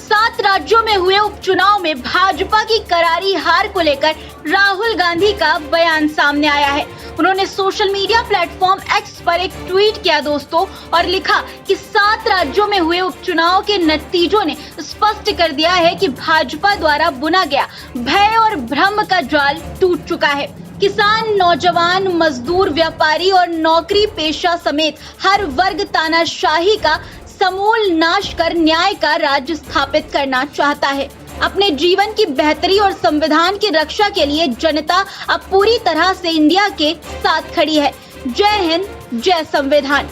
7 राज्यों में हुए उपचुनाव में भाजपा की करारी हार को लेकर राहुल गांधी का बयान सामने आया है। उन्होंने सोशल मीडिया प्लेटफॉर्म एक्स पर एक ट्वीट किया दोस्तों और लिखा कि 7 राज्यों में हुए उपचुनाव के नतीजों ने स्पष्ट कर दिया है कि भाजपा द्वारा बुना गया भय और भ्रम का जाल टूट चुका है। किसान, नौजवान, मजदूर, व्यापारी और नौकरी पेशा समेत हर वर्ग तानाशाही का समूल नाश कर न्याय का राज्य स्थापित करना चाहता है। अपने जीवन की बेहतरी और संविधान की रक्षा के लिए जनता अब पूरी तरह से इंडिया के साथ खड़ी है। जय हिंद, जय संविधान।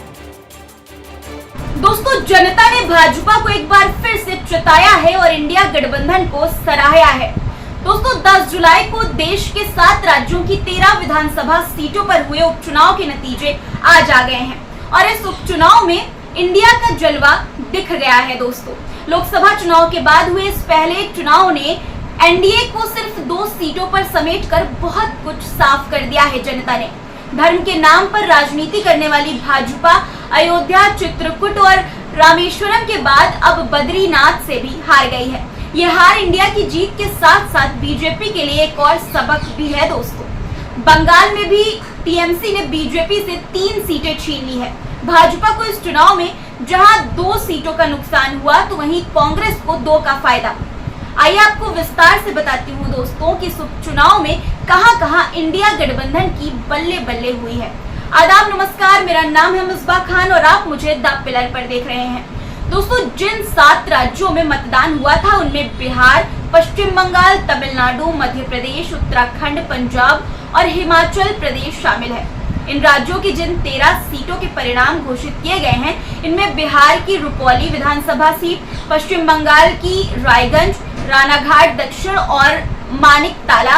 दोस्तों, जनता ने भाजपा को एक बार फिर से चिताया है और इंडिया गठबंधन को सराहा है। दोस्तों, 10 जुलाई को देश के 7 राज्यों की 13 विधानसभा सीटों पर हुए उपचुनाव के नतीजे आज आ गए हैं और इस उपचुनाव में इंडिया का जलवा दिख गया है। दोस्तों, लोकसभा चुनाव के बाद हुए इस पहले चुनाव ने एनडीए को सिर्फ 2 सीटों पर समेटकर बहुत कुछ साफ कर दिया है। जनता ने धर्म के नाम पर राजनीति करने वाली भाजपा अयोध्या, चित्रकूट और रामेश्वरम के बाद अब बद्रीनाथ से भी हार गई है। यह हार इंडिया की जीत के साथ साथ बीजेपी के लिए एक और सबक भी है। दोस्तों, बंगाल में भी टीएमसी ने बीजेपी से 3 सीटें छीन ली है। भाजपा को इस चुनाव में जहां 2 सीटों का नुकसान हुआ तो वहीं कांग्रेस को 2 का फायदा। आइए आपको विस्तार से बताती हूँ दोस्तों कि इस उपचुनाव में कहां-कहां इंडिया गठबंधन की बल्ले बल्ले हुई है। आदाब, नमस्कार, मेरा नाम है मिसबा खान और आप मुझे द पिलर पर देख रहे हैं। दोस्तों, जिन 7 राज्यों में मतदान हुआ था उनमें बिहार, पश्चिम बंगाल, तमिलनाडु, मध्य प्रदेश, उत्तराखंड, पंजाब और हिमाचल प्रदेश शामिल है। इन राज्यों की जिन 13 सीटों के परिणाम घोषित किए गए हैं, इनमें बिहार की रुपौली विधानसभा सीट, पश्चिम बंगाल की रायगंज, रानाघाट दक्षिण और मानिकताला,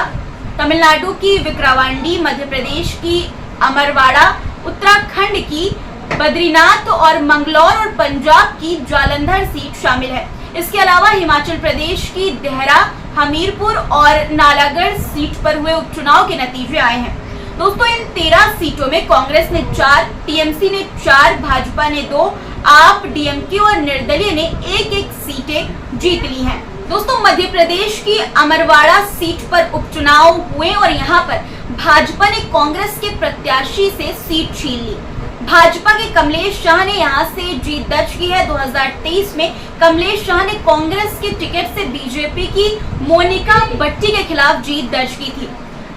तमिलनाडु की विक्रवांडी, मध्य प्रदेश की अमरवाड़ा, उत्तराखंड की बद्रीनाथ और मंगलौर और पंजाब की जालंधर सीट शामिल है। इसके अलावा हिमाचल प्रदेश की देहरा, हमीरपुर और नालागढ़ सीट पर हुए उपचुनाव के नतीजे आए हैं। दोस्तों, इन 13 सीटों में कांग्रेस ने 4, टीएमसी ने 4, भाजपा ने 2, आप, डीएमके और निर्दलीय ने 1-1 सीटें जीत ली हैं। दोस्तों, मध्य प्रदेश की अमरवाड़ा सीट पर उपचुनाव हुए और यहाँ पर भाजपा ने कांग्रेस के प्रत्याशी से सीट छीन ली। भाजपा के कमलेश शाह ने यहाँ से जीत दर्ज की है। 2023 में कमलेश शाह ने कांग्रेस के टिकट से बीजेपी की मोनिका भट्टी के खिलाफ जीत दर्ज की थी।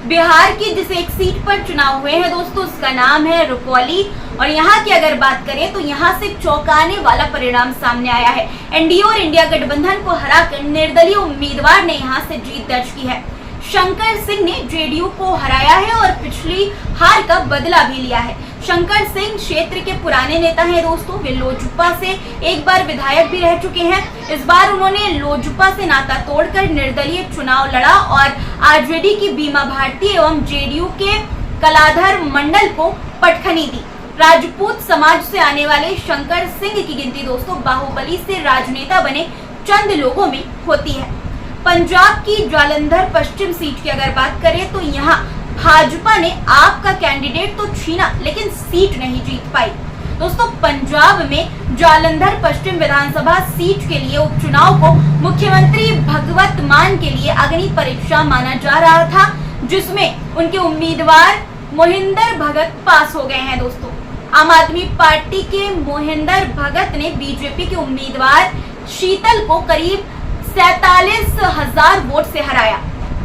बिहार की जिस एक सीट पर चुनाव हुए हैं दोस्तों, उसका नाम है रुपौली और यहाँ की अगर बात करें तो यहाँ से चौंकाने वाला परिणाम सामने आया है। एनडीए और इंडिया गठबंधन को हराकर निर्दलीय उम्मीदवार ने यहाँ से जीत दर्ज की है। शंकर सिंह ने जेडीयू को हराया है और पिछली हार का बदला भी लिया है। शंकर सिंह क्षेत्र के पुराने नेता हैं दोस्तों। वे लोजपा से एक बार विधायक भी रह चुके हैं। इस बार उन्होंने लोजपा से नाता तोड़कर निर्दलीय चुनाव लड़ा और आरजेडी की बीमा भारती एवं जेडीयू के कलाधर मंडल को पटखनी दी। राजपूत समाज से आने वाले शंकर सिंह की गिनती दोस्तों बाहुबली से राजनेता बने चंद लोगों में होती है। पंजाब की जालंधर पश्चिम सीट की अगर बात करें तो यहाँ भाजपा ने आपका कैंडिडेट तो छीना लेकिन सीट नहीं जीत पाई। दोस्तों, पंजाब में जालंधर पश्चिम विधानसभा सीट के लिए उपचुनाव को मुख्यमंत्री भगवत मान के लिए अग्नि परीक्षा माना जा रहा था, जिसमें उनके उम्मीदवार मोहिंदर भगत पास हो गए हैं। दोस्तों, आम आदमी पार्टी के मोहिंदर भगत ने बीजेपी के उम्मीदवार शीतल को करीब 47,000 वोट से हराया।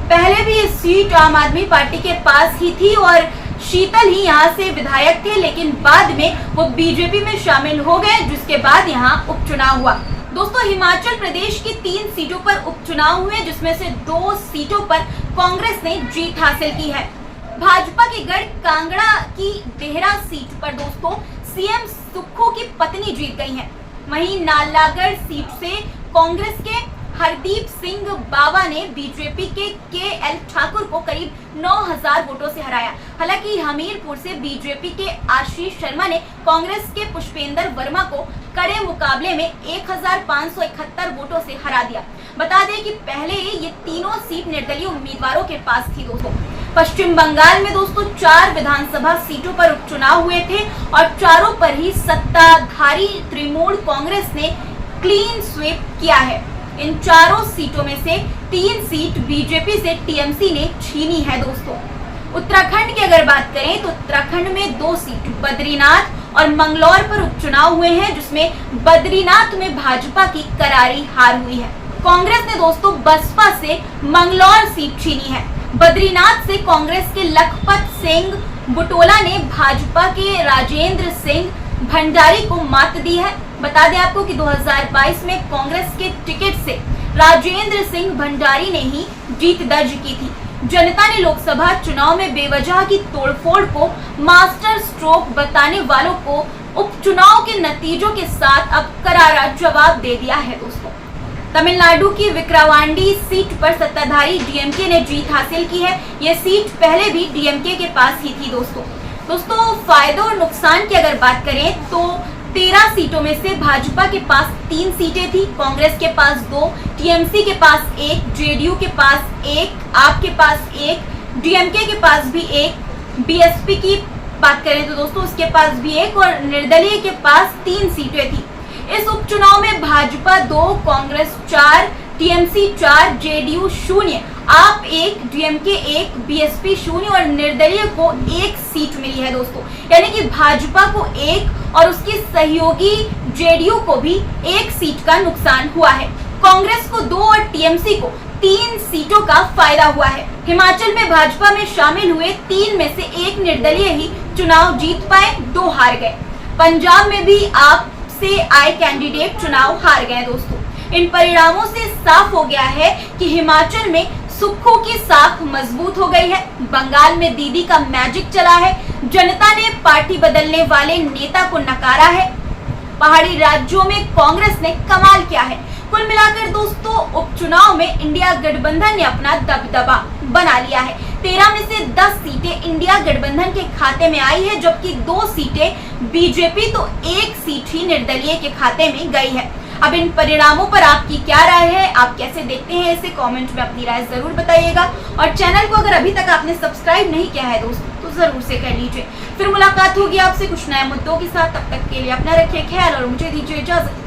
पहले भी ये सीट आम आदमी पार्टी के पास ही थी और शीतल ही यहाँ से विधायक थे, लेकिन बाद में वो बीजेपी में शामिल हो गए, जिसके बाद यहाँ उपचुनाव हुआ। दोस्तों, हिमाचल प्रदेश की 3 सीटों पर उपचुनाव हुए, जिसमें से 2 सीटों पर कांग्रेस ने जीत हासिल की है। भाजपा के गढ़ कांगड़ा की देहरा सीट पर दोस्तों सीएम सुक्खू की पत्नी जीत गई हैं। वहीं नालागढ़ सीट से कांग्रेस के हरदीप सिंह बावा ने बीजेपी के केएल ठाकुर को करीब 9,000 वोटों से हराया। हालांकि हमीरपुर से बीजेपी के आशीष शर्मा ने कांग्रेस के पुष्पेंद्र वर्मा को कड़े मुकाबले में 1,571 वोटों से हरा दिया। बता दें कि पहले ये तीनों सीट निर्दलीय उम्मीदवारों के पास थी। दोस्तों, पश्चिम बंगाल में दोस्तों 4 विधानसभा सीटों पर उपचुनाव हुए थे और चारों पर ही सत्ताधारी तृणमूल कांग्रेस ने क्लीन स्वीप किया है। इन चारों सीटों में से 3 सीट बीजेपी से टीएमसी ने छीनी है दोस्तों। उत्तराखंड की अगर बात करें तो उत्तराखंड में 2 सीट बद्रीनाथ और मंगलौर पर उपचुनाव हुए हैं, जिसमें बद्रीनाथ में भाजपा की करारी हार हुई है। कांग्रेस ने दोस्तों बसपा से मंगलौर सीट छीनी है। बद्रीनाथ से कांग्रेस के लखपत सिंह बुटोला ने भाजपा के राजेंद्र सिंह भंडारी को मात दी है। बता दें आपको कि 2022 में कांग्रेस के टिकट से राजेंद्र सिंह भंडारी ने ही जीत दर्ज की थी। जनता ने लोकसभा चुनाव में बेवजह की तोड़फोड़ को मास्टर स्ट्रोक बताने वालों को उपचुनाव के नतीजों के साथ अब करारा जवाब दे दिया है दोस्तों। तमिलनाडु की विक्रवांडी सीट पर सत्ताधारी डीएमके ने जीत हासिल की है। यह सीट पहले भी डीएमके के पास ही थी दोस्तों फायदों और नुकसान की अगर बात करें तो 13 सीटों में से भाजपा के पास 3 सीटें थी, कांग्रेस के पास 2, टीएमसी के पास 1, जेडीयू के पास 1, आप के पास 1, डीएमके के पास भी 1, बीएसपी की बात करें तो दोस्तों उसके पास भी 1 और निर्दलीय के पास 3 सीटें थी। इस उपचुनाव में भाजपा 2, कांग्रेस 4, टीएमसी 4, जेडीयू 0, आप 1, डीएमके 1, बीएसपी 0 और निर्दलीय को 1 सीट मिली है दोस्तों। यानी कि भाजपा को 1 और उसकी सहयोगी जेडीयू को भी 1 सीट का नुकसान हुआ है। कांग्रेस को 2 और टीएमसी को 3 सीटों का फायदा हुआ है। हिमाचल में भाजपा में शामिल हुए 3 में से 1 निर्दलीय ही चुनाव जीत पाए, 2 हार गए। पंजाब में भी आप से आए कैंडिडेट चुनाव हार गए दोस्तों। इन परिणामों से साफ हो गया है कि हिमाचल में सुक्खू की साख मजबूत हो गई है। बंगाल में दीदी का मैजिक चला है। जनता ने पार्टी बदलने वाले नेता को नकारा है। पहाड़ी राज्यों में कांग्रेस ने कमाल किया है। कुल मिलाकर दोस्तों उपचुनाव में इंडिया गठबंधन ने अपना दबदबा बना लिया है। 13 में से 10 सीटें इंडिया गठबंधन के खाते में आई है, जबकि 2 सीटें बीजेपी तो 1 सीट ही निर्दलीय के खाते में गई है। अब इन परिणामों पर आपकी क्या राय है, आप कैसे देखते हैं, इसे कमेंट में अपनी राय जरूर बताइएगा। और चैनल को अगर अभी तक आपने सब्सक्राइब नहीं किया है दोस्तों तो जरूर से कर लीजिए। फिर मुलाकात होगी आपसे कुछ नए मुद्दों के साथ। तब तक के लिए अपना रखिए ख्याल और मुझे दीजिए इजाजत।